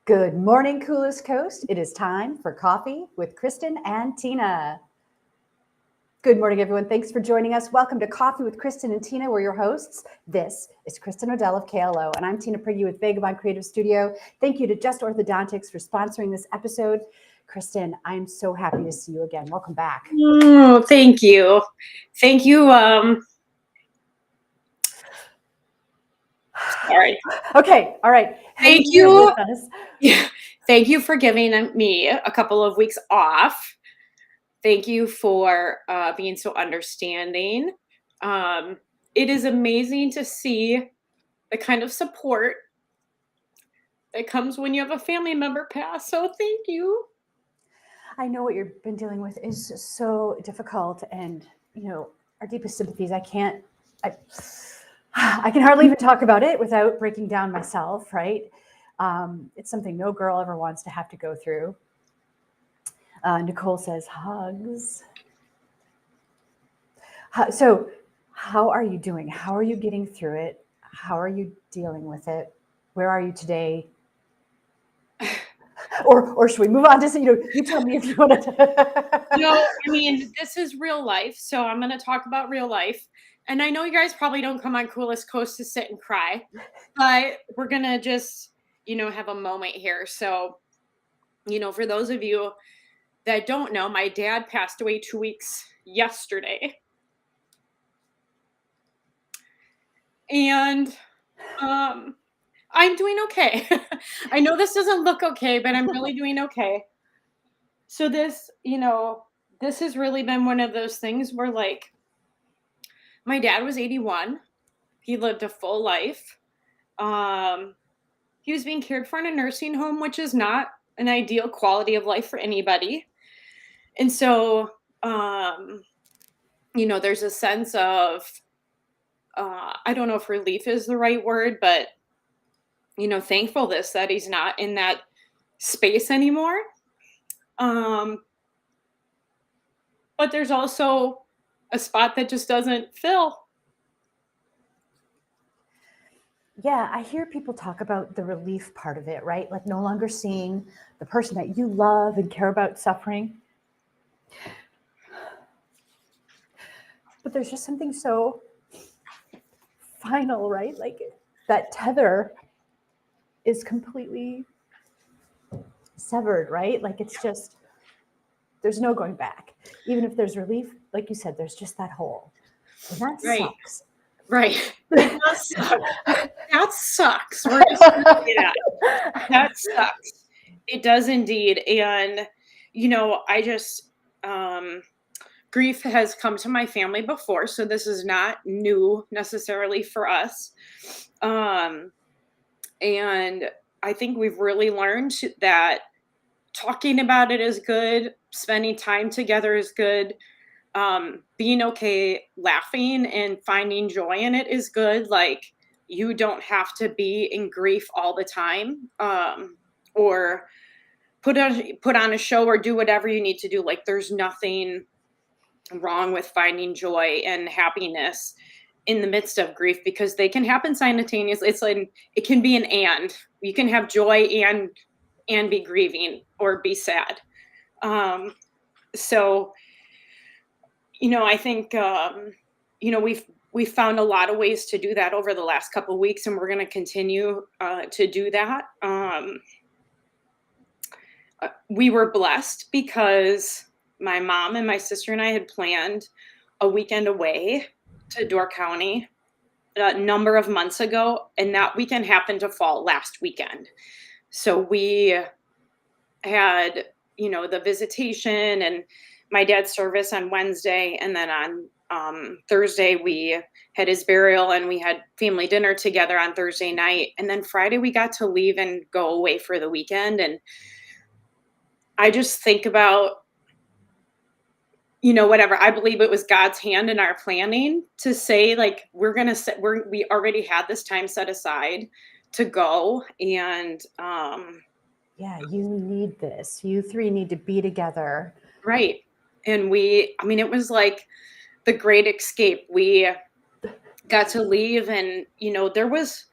Good morning, Coolest Coast. It is time for Coffee with Kristin and Tina. Good morning, everyone. Thanks for joining us. Welcome to Coffee with Kristin and Tina. We're your hosts. This is Kristin Odell of KLO, and I'm Tina Prigge with Vagabond Creative Studio. Thank you to Just Orthodontics for sponsoring this episode. Kristin, I'm so happy to see you again. Welcome back. Oh, thank you. Thank you. Sorry. Okay. All right. Thank you. Yeah. Thank you for giving me a couple of weeks off. Thank you for being so understanding. It is amazing to see the kind of support that comes when you have a family member pass. So thank you. I know what you've been dealing with is so difficult, and our deepest sympathies. I can hardly even talk about it without breaking down myself, right? It's something no girl ever wants to have to go through. Nicole says hugs. So how are you doing? How are you getting through it? How are you dealing with it? Where are you today? Or should we move on to, you tell me if you want to. No, I mean, this is real life. So I'm going to talk about real life. And I know you guys probably don't come on Coolest Coast to sit and cry, but we're going to just, have a moment here. So, for those of you that don't know, my dad passed away 2 weeks yesterday. And I'm doing okay. I know this doesn't look okay, but I'm really doing okay. So this has really been one of those things where, like, my dad was 81. He lived a full life. He was being cared for in a nursing home, which is not an ideal quality of life for anybody. And so, there's a sense of, I don't know if relief is the right word, but, thankfulness that he's not in that space anymore. But there's also a spot that just doesn't fill. Yeah, I hear people talk about the relief part of it, right? Like no longer seeing the person that you love and care about suffering. But there's just something so final, right? Like that tether is completely severed, right? Like it's just, there's no going back. Even if there's relief, like you said, there's just that hole. And that sucks. Right. It does suck. That sucks. We're just gonna say that. That sucks. It does indeed. And, I just, grief has come to my family before, so this is not new necessarily for us. And I think we've really learned that talking about it is good. Spending time together is good. Being okay, laughing and finding joy in it is good. Like, you don't have to be in grief all the time, or put on a show or do whatever you need to do. Like, there's nothing wrong with finding joy and happiness in the midst of grief, because they can happen simultaneously. It's like, it can be and you can have joy and be grieving or be sad. So, I think, we've found a lot of ways to do that over the last couple of weeks, and we're going to continue to do that. We were blessed because my mom and my sister and I had planned a weekend away to Door County a number of months ago, and that weekend happened to fall last weekend. So we had, the visitation and my dad's service on Wednesday, and then on Thursday we had his burial, and we had family dinner together on Thursday night, and then Friday we got to leave and go away for the weekend. And I just think about, whatever, I believe it was God's hand in our planning to say, like, we already had this time set aside to go. And yeah, you need this. You three need to be together. Right. And it was like the great escape. We got to leave, and, there was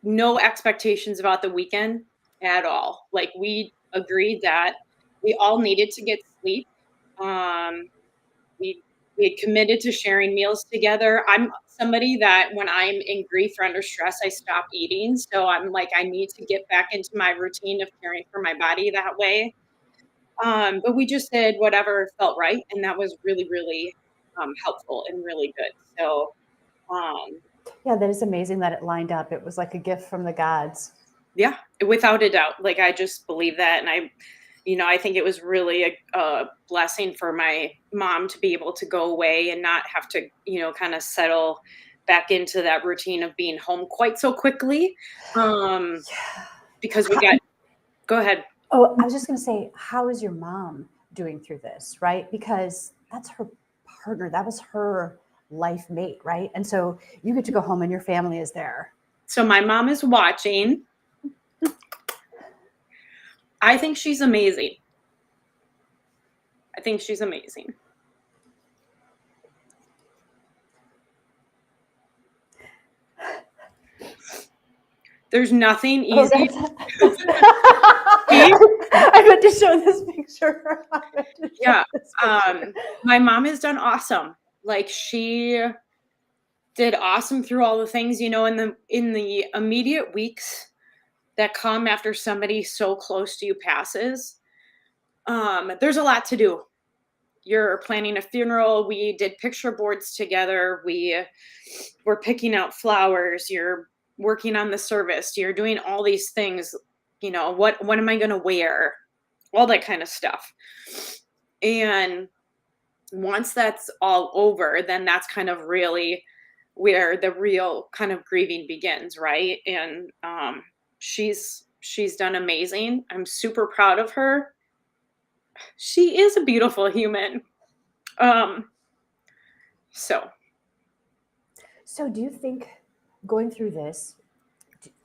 no expectations about the weekend. at all. Like, we agreed that we all needed to get sleep. We we had committed to sharing meals together. I'm somebody that when I'm in grief or under stress, I stop eating. So I'm like, I need to get back into my routine of caring for my body that way. But we just did whatever felt right, and that was really, really helpful and really good. So um, Yeah, that is amazing that it lined up. It was like a gift from the gods. yeah, without a doubt. Like, I just believe that, and I think it was really a blessing for my mom to be able to go away and not have to, kind of settle back into that routine of being home quite so quickly. Um, because we How, got, go ahead. oh, I was just going to say, how is your mom doing through this, right? Because that's her partner. That was her life mate, right? And so you get to go home and your family is there. So my mom is watching. I think she's amazing. I think she's amazing. There's nothing easy. I meant to show this picture. Yeah. My mom has done awesome. Like, she did awesome through all the things, in the immediate weeks that come after somebody so close to you passes. There's a lot to do. You're planning a funeral. We did picture boards together. We were picking out flowers. You're working on the service. You're doing all these things. What am I going to wear? All that kind of stuff. And once that's all over, then that's kind of really where the real kind of grieving begins, right? And she's done amazing. I'm super proud of her. She is a beautiful human. So do you think going through this,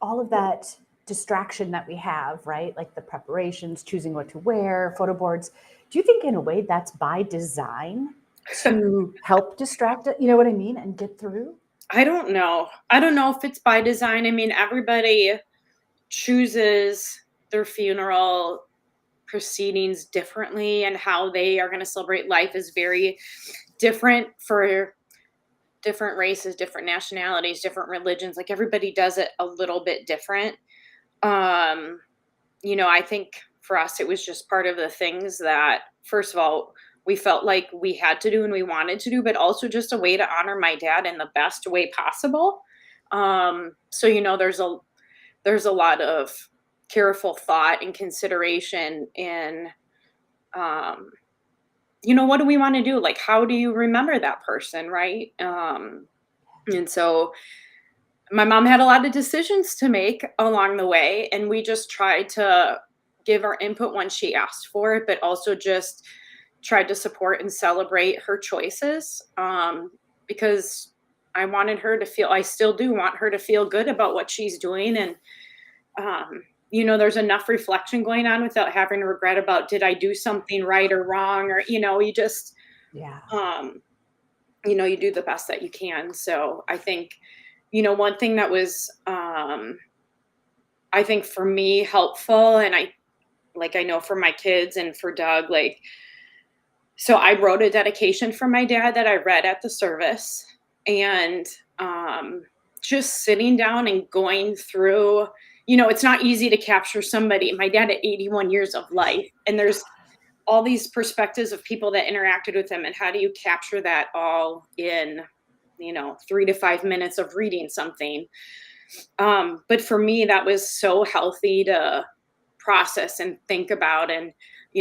all of that distraction that we have, right? Like the preparations, choosing what to wear, photo boards, do you think in a way that's by design to help distract it? You know what I mean? And get through? I don't know. I don't know if it's by design. I mean, everybody chooses their funeral proceedings differently, and how they are going to celebrate life is very different for different races, different nationalities, different religions. Like, everybody does it a little bit different. I think for us, it was just part of the things that, first of all, we felt like we had to do and we wanted to do, but also just a way to honor my dad in the best way possible. So, there's a lot of careful thought and consideration in, what do we want to do? Like, how do you remember that person, right? And so my mom had a lot of decisions to make along the way, and we just tried to give our input when she asked for it, but also just tried to support and celebrate her choices, because I still do want her to feel good about what she's doing. And, there's enough reflection going on without having to regret about, did I do something right or wrong? Or, you just, Yeah. you do the best that you can. So I think, one thing that was, I think for me helpful, and I know for my kids and for Doug, so I wrote a dedication for my dad that I read at the service, and just sitting down and going through, it's not easy to capture somebody, my dad at 81 years of life, and there's all these perspectives of people that interacted with him, and how do you capture that all in 3 to 5 minutes of reading something. But for me, that was so healthy to process and think about. And,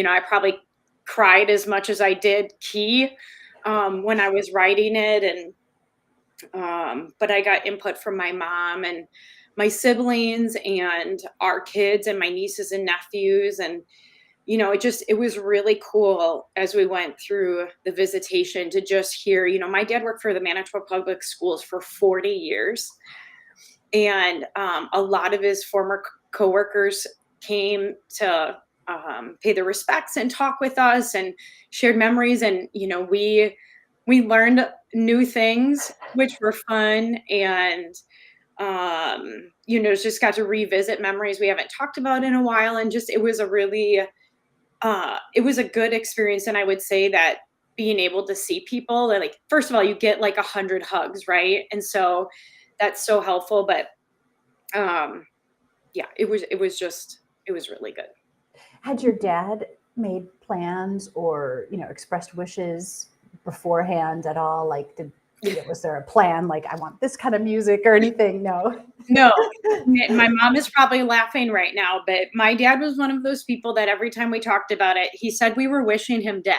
I probably cried as much as I did when I was writing it. And, but I got input from my mom and my siblings and our kids and my nieces and nephews. And, it was really cool as we went through the visitation to just hear, my dad worked for the Manitoba Public Schools for 40 years. And a lot of his former coworkers came to pay their respects and talk with us and shared memories. And, we learned new things, which were fun. And Just got to revisit memories we haven't talked about in a while. And just, it was a really, it was a good experience. And I would say that being able to see people, like, first of all, you get like 100 hugs, right? And so that's so helpful. But yeah, it was really good. Had your dad made plans or, expressed wishes beforehand at all? Like, was there a plan? Like, I want this kind of music or anything? No. No, my mom is probably laughing right now, but my dad was one of those people that every time we talked about it, he said we were wishing him dead.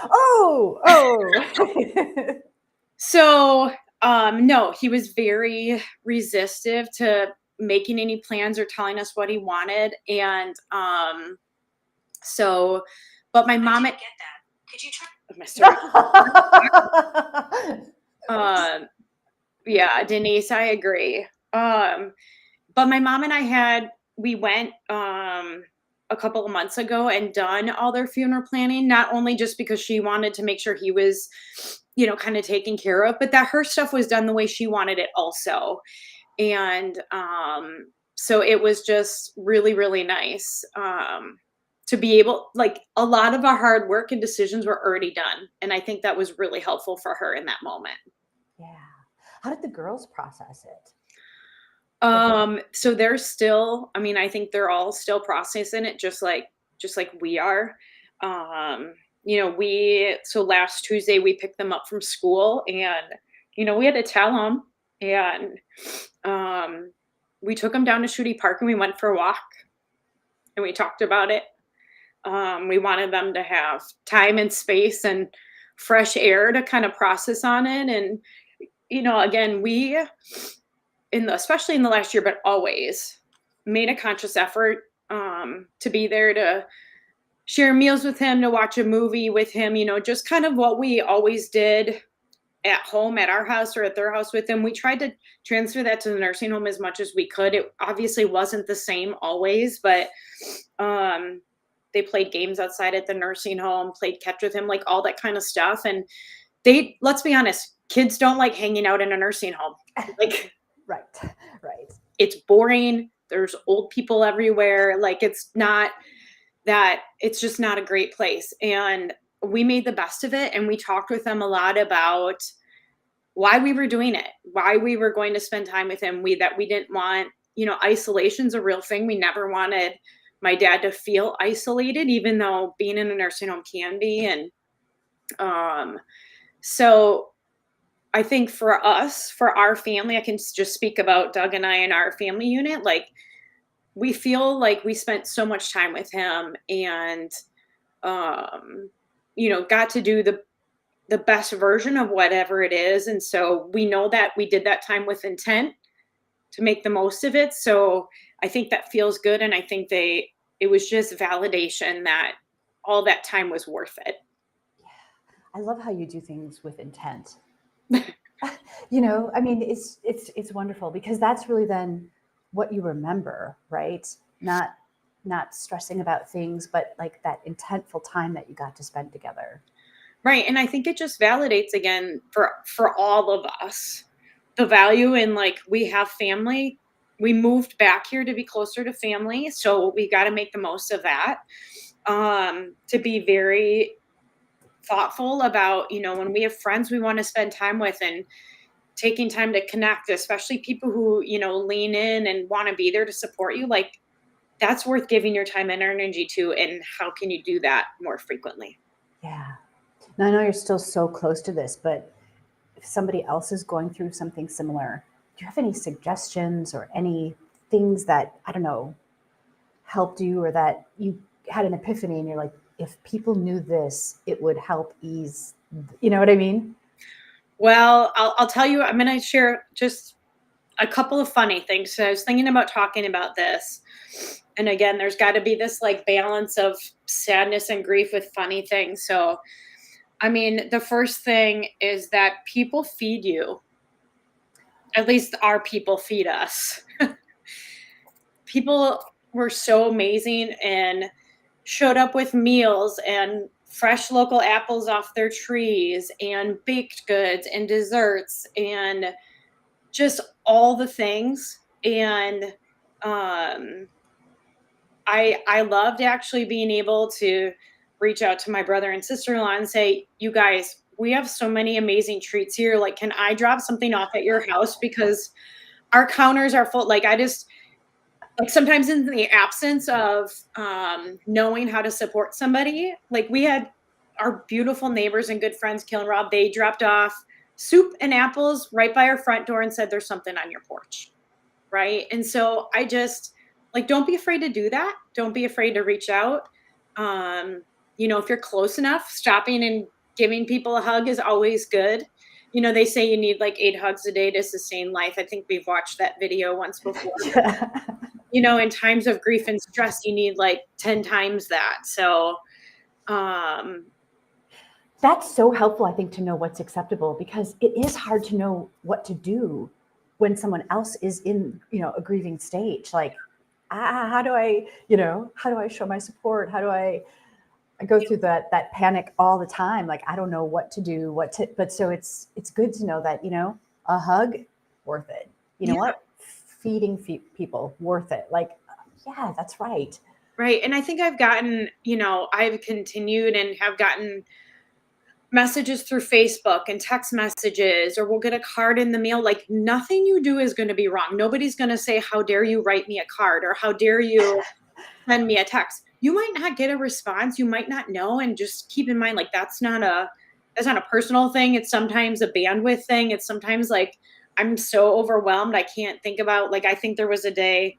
Oh. So, no, he was very resistive to making any plans or telling us what he wanted. And but my mom, get that. Could you try? Yeah, Denise, I agree. But my mom and we went a couple of months ago and done all their funeral planning, not only just because she wanted to make sure he was, kind of taken care of, but that her stuff was done the way she wanted it also. And so it was just really, really nice to be able, like, a lot of our hard work and decisions were already done. And I think that was really helpful for her in that moment. Yeah. How did the girls process it? So they're still, I think they're all still processing it just like we are. So last Tuesday we picked them up from school and, we had to tell them, and we took them down to Shooty Park and we went for a walk and we talked about it. We wanted them to have time and space and fresh air to kind of process on it. And, again, we, especially in the last year, but always made a conscious effort to be there to share meals with him, to watch a movie with him, just kind of what we always did at home, at our house or at their house with him. We tried to transfer that to the nursing home as much as we could. It obviously wasn't the same always, but they played games outside at the nursing home, played catch with him, like all that kind of stuff. And let's be honest, kids don't like hanging out in a nursing home. Like, Right. it's boring. There's old people everywhere. Like, it's just not a great place. And we made the best of it. And we talked with them a lot about why we were doing it, why we were going to spend time with him. That we didn't want, isolation's a real thing. We never wanted my dad to feel isolated, even though being in a nursing home can be. And so I think for us, for our family, I can just speak about Doug and I and our family unit. Like, we feel like we spent so much time with him and, got to do the best version of whatever it is. And so we know that we did that time with intent to make the most of it. So I think that feels good. And I think it was just validation that all that time was worth it. Yeah. I love how you do things with intent. It's wonderful because that's really then what you remember, right? Not stressing about things, but like that intentful time that you got to spend together. Right. And I think it just validates again for all of us the value in, like, we have family. We moved back here to be closer to family. So we got to make the most of that. To be very thoughtful about, when we have friends we want to spend time with and taking time to connect, especially people who, lean in and want to be there to support you. Like, that's worth giving your time and energy to. And how can you do that more frequently? Yeah. Now, I know you're still so close to this, but if somebody else is going through something similar, do you have any suggestions or any things that, I don't know, helped you or that you had an epiphany and you're like, if people knew this, it would help ease, you know what I mean? Well, I'll tell you, I'm going to share just a couple of funny things. So I was thinking about talking about this. And again, there's got to be this like balance of sadness and grief with funny things. So, the first thing is that people feed you. At least our people feed us. People were so amazing and showed up with meals and fresh local apples off their trees and baked goods and desserts and just all the things. And I loved actually being able to reach out to my brother and sister-in-law and say, you guys, we have so many amazing treats here. Like, can I drop something off at your house? Because our counters are full. Like, I just, like, sometimes in the absence of knowing how to support somebody, like, we had our beautiful neighbors and good friends, Kill and Rob, they dropped off soup and apples right by our front door and said, there's something on your porch. Right. And so I just, like, don't be afraid to do that. Don't be afraid to reach out. If you're close enough, stopping and giving people a hug is always good. They say you need like 8 hugs a day to sustain life. I think we've watched that video once before. In times of grief and stress, you need like 10 times that. So, that's so helpful, I think, to know what's acceptable, because it is hard to know what to do when someone else is in, a grieving stage. Like, how do I show my support? How do I go through that panic all the time? Like, I don't know what to do, but so it's good to know that, a hug, worth it. You know what? Feeding people, worth it. Like, yeah, that's right. Right. And I think I've gotten, I've continued and have gotten messages through Facebook and text messages, or we'll get a card in the mail. Like, nothing you do is going to be wrong. Nobody's going to say, how dare you write me a card, or how dare you send me a text. You might not get a response. You might not know. And just keep in mind, like, that's not a personal thing. It's sometimes a bandwidth thing. It's sometimes like, I'm so overwhelmed. I can't think about, like, I think there was a day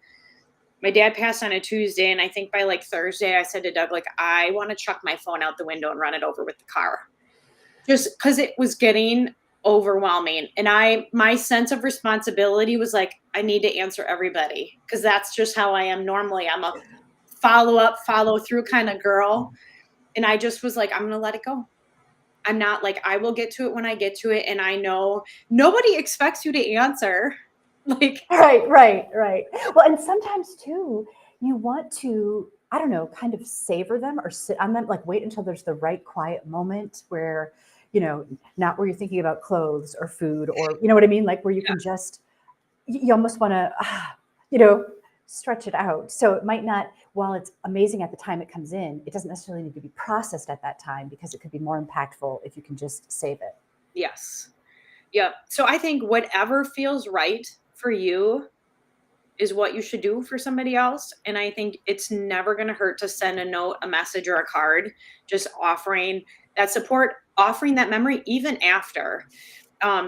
my dad passed on a Tuesday, and I think by like Thursday, I said to Doug, like, I want to chuck my phone out the window and run it over with the car, just because it was getting overwhelming. And my sense of responsibility was like, I need to answer everybody, because that's just how I am normally. I'm a follow through kind of girl. And I just was like, I'm going to let it go. I'm not like, I will get to it when I get to it. And I know nobody expects you to answer. Like, right. Well, and sometimes too, you want to, I don't know, kind of savor them or sit on them, like wait until there's the right quiet moment where, not where you're thinking about clothes or food, or, you know what I mean? Like where you can just, you almost want to, stretch it out. So it might not, while it's amazing at the time it comes in, it doesn't necessarily need to be processed at that time, because it could be more impactful if you can just save it. Yes. Yep. So I think whatever feels right for you is what you should do for somebody else. And I think it's never going to hurt to send a note, a message, or a card, just offering that support, offering that memory even after.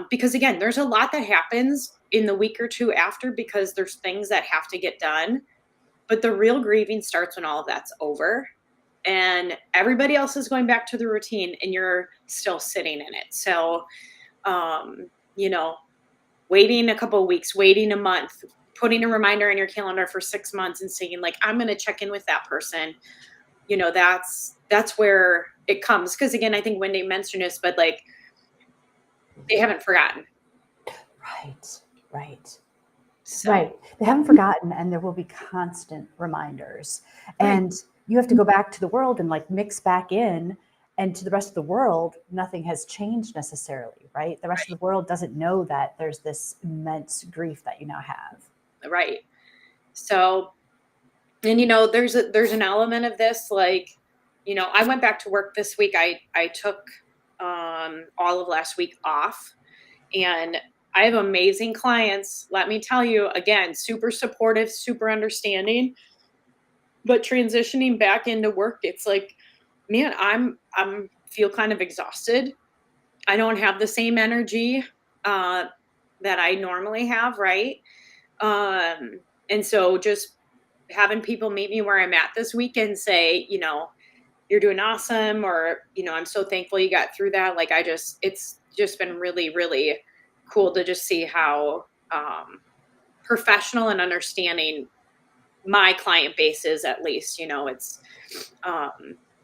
Because again, there's a lot that happens in the week or two after, because there's things that have to get done. But the real grieving starts when all of that's over and everybody else is going back to the routine and you're still sitting in it. So, waiting a couple of weeks, waiting a month, putting a reminder in your calendar for 6 months and saying, like, I'm going to check in with that person. That's where it comes. Because again, I think Wendy mentioned this, but like, they haven't forgotten. Right. So. Right. They haven't forgotten, and there will be constant reminders. Right. And you have to go back to the world and like mix back in, and to the rest of the world, nothing has changed necessarily, right? The rest of the world doesn't know that there's this immense grief that you now have. Right. So, and there's an element of this, like, I went back to work this week. I took all of last week off, and I have amazing clients. Let me tell you, again, super supportive, super understanding. But transitioning back into work, it's like, man, I'm feel kind of exhausted. I don't have the same energy that I normally have, right? And so just having people meet me where I'm at this weekend, say, you're doing awesome, or, I'm so thankful you got through that. Like, it's just been really, really cool to just see how professional and understanding my client base is, at least. It's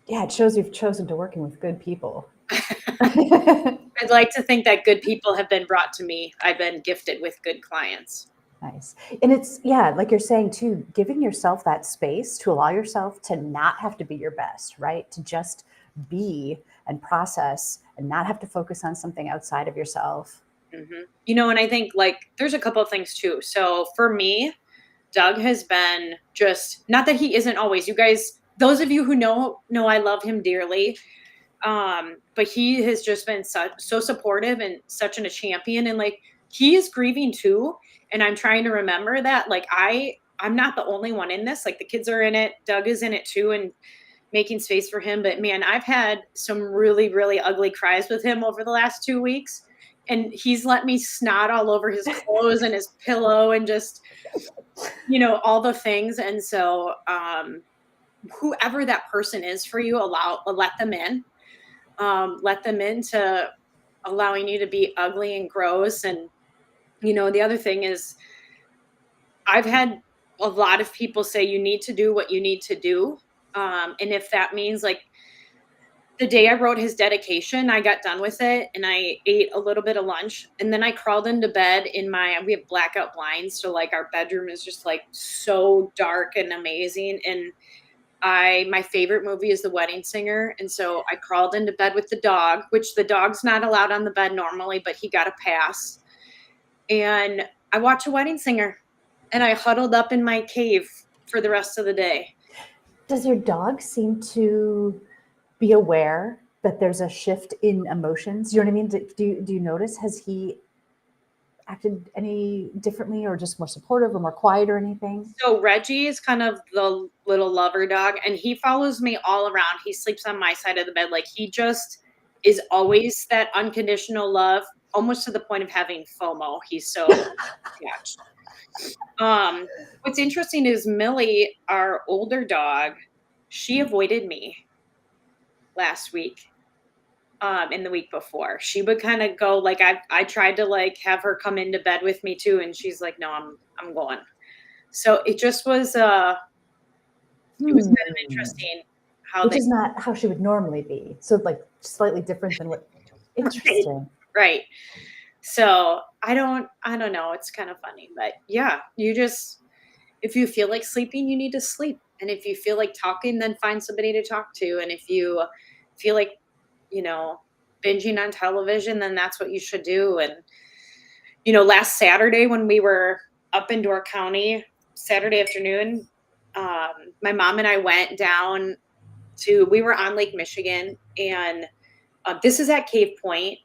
it shows you've chosen to working with good people. I'd like to think that good people have been brought to me. I've been gifted with good clients. Nice. And it's, like you're saying too, giving yourself that space to allow yourself to not have to be your best, right? To just be and process and not have to focus on something outside of yourself. And I think like there's a couple of things too. So for me, Doug has been just, not that he isn't always, you guys, those of you who know I love him dearly. But he has just been so supportive and such a champion, and like he is grieving too. And I'm trying to remember that like I'm not the only one in this. Like the kids are in it, Doug is in it too, and making space for him. But man, I've had some really, really ugly cries with him over the last 2 weeks. And he's let me snot all over his clothes and his pillow and just, all the things. And so whoever that person is for you, let them in. Let them into allowing you to be ugly and gross. And, the other thing is I've had a lot of people say you need to do what you need to do. And if that means like the day I wrote his dedication, I got done with it and I ate a little bit of lunch and then I crawled into bed we have blackout blinds. So like our bedroom is just like so dark and amazing. And my favorite movie is The Wedding Singer. And so I crawled into bed with the dog, which the dog's not allowed on the bed normally, but he got a pass. And I watched A Wedding Singer and I huddled up in my cave for the rest of the day. Does your dog seem to be aware that there's a shift in emotions? You know what I mean? Do you notice, has he acted any differently or just more supportive or more quiet or anything? So Reggie is kind of the little lover dog and he follows me all around. He sleeps on my side of the bed. Like he just is always that unconditional love, almost to the point of having FOMO. He's so attached. What's interesting is Millie, our older dog, she avoided me last week. And the week before, she would kind of go like I tried to like have her come into bed with me too, and she's like, no, I'm going. So it just was it was kind of interesting which is not how she would normally be. So like slightly different than what. Interesting. Right. So I don't know. It's kind of funny, but yeah, if you feel like sleeping, you need to sleep, and if you feel like talking, then find somebody to talk to, and if you feel like binging on television, then that's what you should do. And, last Saturday when we were up in Door County, Saturday afternoon, my mom and I went down we were on Lake Michigan, and this is at Cave Point.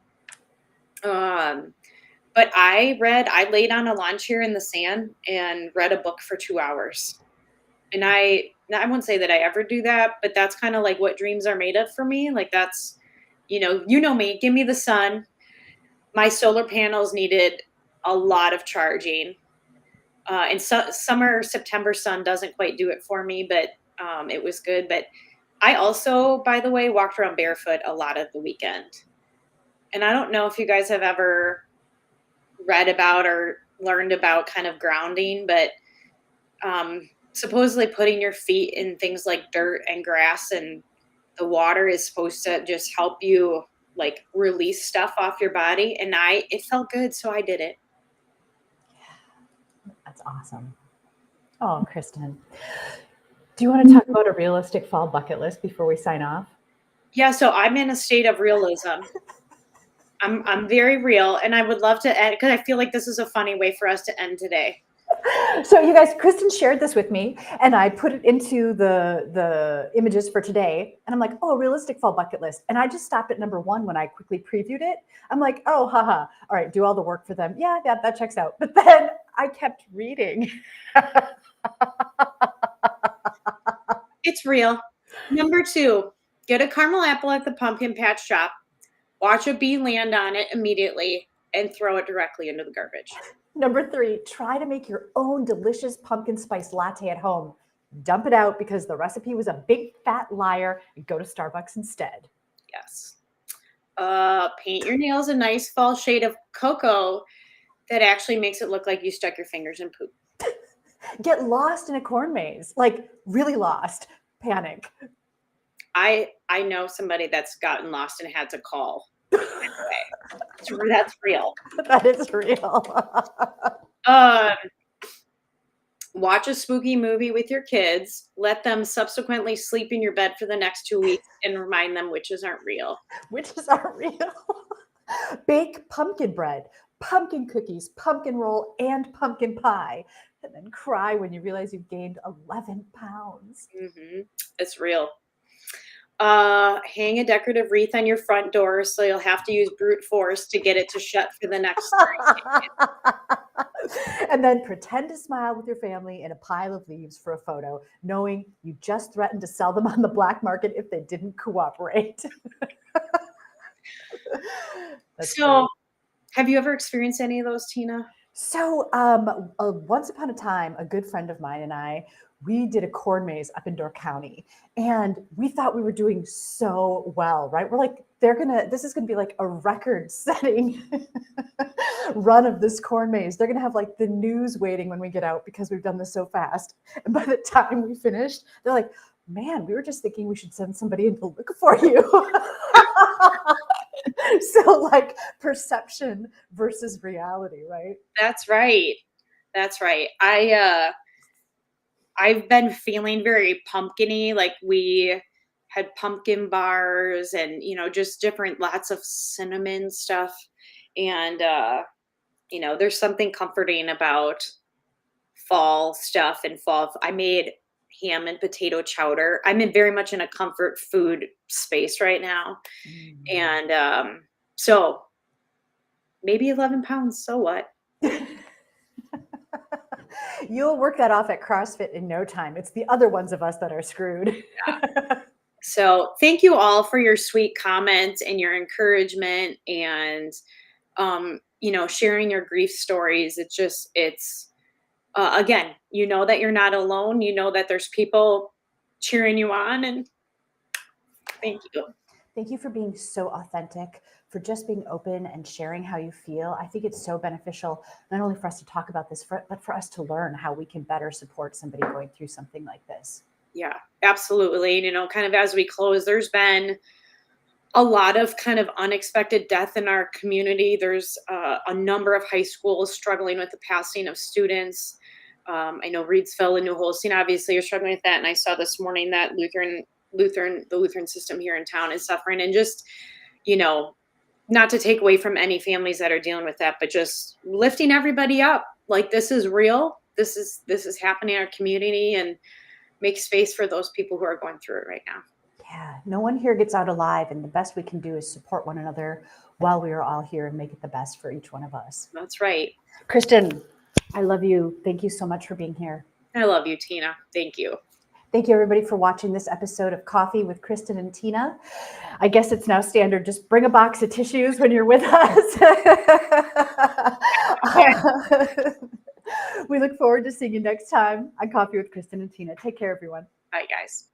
But I laid on a lawn chair in the sand and read a book for 2 hours. And I wouldn't say that I ever do that, but that's kind of like what dreams are made of for me. Like that's, you know me, give me the sun. My solar panels needed a lot of charging. And September sun doesn't quite do it for me, but it was good. But I also, by the way, walked around barefoot a lot of the weekend. And I don't know if you guys have ever read about or learned about kind of grounding, but supposedly putting your feet in things like dirt and grass and the water is supposed to just help you like release stuff off your body. And it felt good. So I did it. Yeah, that's awesome. Oh, Kristin, do you want to talk about a realistic fall bucket list before we sign off? Yeah. So I'm in a state of realism. I'm very real, and I would love to end because I feel like this is a funny way for us to end today. So you guys, Kristin shared this with me and I put it into the images for today. And I'm like, oh, realistic fall bucket list. And I just stopped at number 1 when I quickly previewed it. I'm like, oh, haha. All right, do all the work for them. Yeah, that checks out. But then I kept reading. It's real. Number 2, get a caramel apple at the pumpkin patch shop. Watch a bee land on it immediately and throw it directly into the garbage. Number 3, try to make your own delicious pumpkin spice latte at home. Dump it out because the recipe was a big fat liar and go to Starbucks instead. Yes. Paint your nails a nice fall shade of cocoa that actually makes it look like you stuck your fingers in poop. Get lost in a corn maze, like really lost. Panic. I know somebody that's gotten lost and had to call. Anyway, that's real. That is real. Watch a spooky movie with your kids. Let them subsequently sleep in your bed for the next 2 weeks and remind them witches aren't real. Witches aren't real. Bake pumpkin bread. pumpkin cookies, pumpkin roll, and pumpkin pie, and then cry when you realize you've gained 11 pounds. It's real. Hang a decorative wreath on your front door so you'll have to use brute force to get it to shut for the next 30 And then pretend to smile with your family in a pile of leaves for a photo, knowing you just threatened to sell them on the black market if they didn't cooperate. That's So, great. have you ever experienced any of those, Tina? So once upon a time, a good friend of mine and I, we did a corn maze up in Door County, and we thought we were doing so well, right? We're like, this is gonna be like a record-setting run of this corn maze. They're gonna have like the news waiting when we get out because we've done this so fast. And by the time we finished, they're like, man, we were just thinking we should send somebody in to look for you. So like perception versus reality, right? That's right. That's right. I've been feeling very pumpkin-y. Like we had pumpkin bars and just different lots of cinnamon stuff. And there's something comforting about fall stuff and fall. I made ham and potato chowder. Very much in a comfort food space right now. And so maybe 11 pounds, so what? You'll work that off at CrossFit in no time. It's the other ones of us that are screwed. Yeah. So thank you all for your sweet comments and your encouragement and, sharing your grief stories. Again, that you're not alone. That there's people cheering you on, and thank you. Thank you for being so authentic, for just being open and sharing how you feel. I think it's so beneficial, not only for us to talk about this, but for us to learn how we can better support somebody going through something like this. Yeah, absolutely. Kind of as we close, there's been a lot of kind of unexpected death in our community. There's a number of high schools struggling with the passing of students. I know Reedsville and New Holstein obviously are struggling with that. And I saw this morning that the Lutheran system here in town is suffering. And just, not to take away from any families that are dealing with that, but just lifting everybody up. Like, this is real. This is happening in our community, and make space for those people who are going through it right now. Yeah, no one here gets out alive, and the best we can do is support one another while we are all here and make it the best for each one of us. That's right. Kristin, I love you. Thank you so much for being here. I love you, Tina. Thank you. Thank you, everybody, for watching this episode of Coffee with Kristin and Tina. I guess it's now standard. Just bring a box of tissues when you're with us. We look forward to seeing you next time on Coffee with Kristin and Tina. Take care, everyone. Bye, guys.